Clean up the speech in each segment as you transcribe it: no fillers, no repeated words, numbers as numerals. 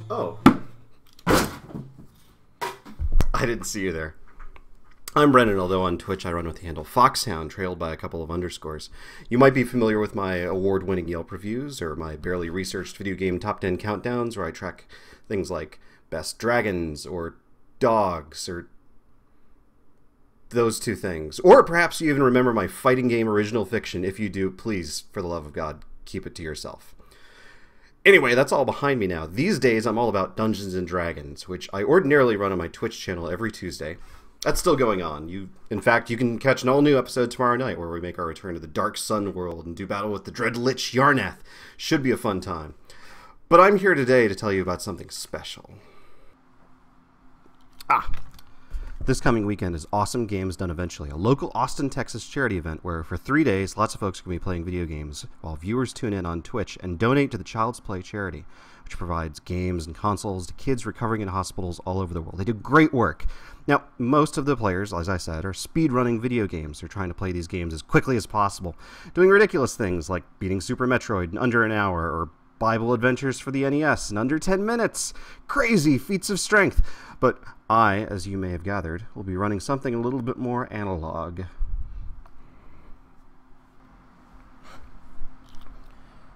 Oh. I didn't see you there. I'm Brennan, although on Twitch I run with the handle Foxhound, trailed by a couple of underscores. You might be familiar with my award-winning Yelp reviews, or my barely researched video game top 10 countdowns, where I track things like best dragons, or dogs, or those two things. Or perhaps you even remember my fighting game original fiction. If you do, please, for the love of God, keep it to yourself. Anyway, that's all behind me now. These days I'm all about Dungeons & Dragons, which I ordinarily run on my Twitch channel every Tuesday. That's still going on. In fact, you can catch an all-new episode tomorrow night where we make our return to the Dark Sun world and do battle with the Dread Lich Yarnath. Should be a fun time. But I'm here today to tell you about something special. This coming weekend is Awesome Games Done Eventually, a local Austin, Texas charity event where for 3 days lots of folks are going to be playing video games while viewers tune in on Twitch and donate to the Child's Play charity, which provides games and consoles to kids recovering in hospitals all over the world. They do great work. Now, most of the players, as I said, are speedrunning video games. They're trying to play these games as quickly as possible, doing ridiculous things like beating Super Metroid in under an hour, or Bible Adventures for the NES in under 10 minutes. Crazy feats of strength. But I, as you may have gathered, will be running something a little bit more analog.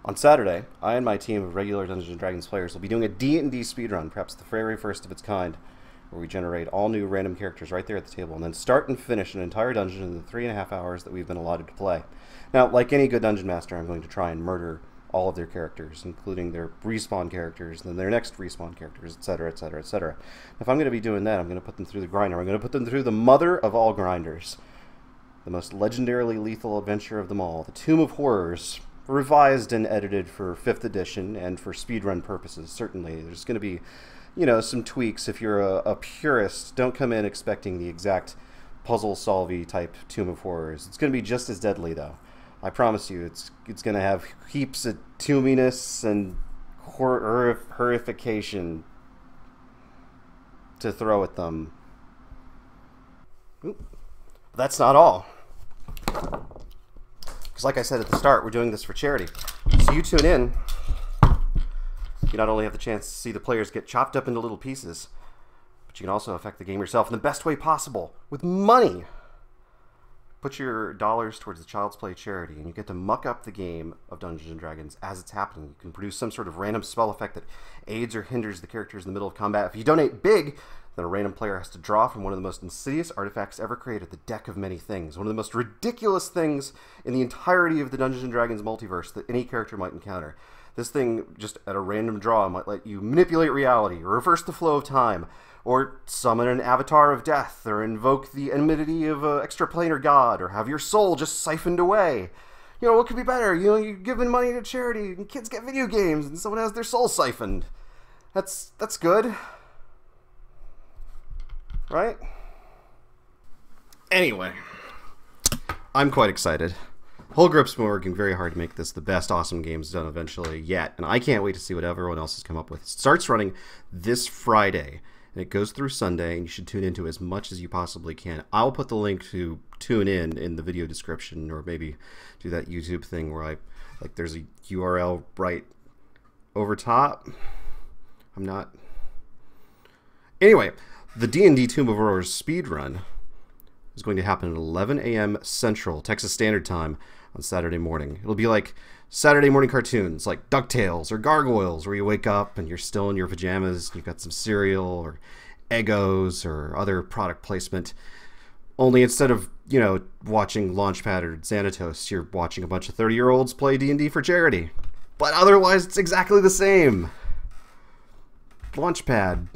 On Saturday, I and my team of regular Dungeons & Dragons players will be doing a D&D speedrun, perhaps the very first of its kind, where we generate all new random characters right there at the table, and then start and finish an entire dungeon in the 3.5 hours that we've been allotted to play. Now, like any good dungeon master, I'm going to try and murder all of their characters, including their respawn characters, and then their next respawn characters, etc., etc., etc. If I'm going to be doing that, I'm going to put them through the grinder. I'm going to put them through the mother of all grinders, the most legendarily lethal adventure of them all, the Tomb of Horrors, revised and edited for 5th edition and for speedrun purposes, certainly. There's going to be, some tweaks. If you're a purist, don't come in expecting the exact puzzle-solvey type Tomb of Horrors. It's going to be just as deadly, though. I promise you, it's going to have heaps of toominess and horrification to throw at them. Oop. That's not all. Because like I said at the start, we're doing this for charity. So you tune in, you not only have the chance to see the players get chopped up into little pieces, but you can also affect the game yourself in the best way possible, with money. Put your dollars towards the Child's Play charity, and you get to muck up the game of Dungeons & Dragons as it's happening. You can produce some sort of random spell effect that aids or hinders the characters in the middle of combat. If you donate big, then a random player has to draw from one of the most insidious artifacts ever created, the Deck of Many Things. One of the most ridiculous things in the entirety of the Dungeons & Dragons multiverse that any character might encounter. This thing, just at a random draw, might let you manipulate reality, or reverse the flow of time, or summon an avatar of death, or invoke the enmity of an extraplanar god, or have your soul just siphoned away. What could be better? You're giving money to charity, and kids get video games, and someone has their soul siphoned. That's good. Right? Anyway, I'm quite excited. Whole group's been working very hard to make this the best Awesome Games Done Eventually yet, and I can't wait to see what everyone else has come up with. It starts running this Friday, and it goes through Sunday, and you should tune into as much as you possibly can. I'll put the link to tune in the video description, or maybe do that YouTube thing where there's a URL right over top. Anyway, the D&D Tomb of Horrors speedrun is going to happen at 11 a.m. Central, Texas Standard Time, on Saturday morning. It'll be like Saturday morning cartoons, like DuckTales or Gargoyles, where you wake up and you're still in your pajamas, you've got some cereal or Eggos or other product placement. Only instead of, watching Launchpad or Xanatos, you're watching a bunch of 30-year-olds play D&D for charity. But otherwise, it's exactly the same. Launchpad.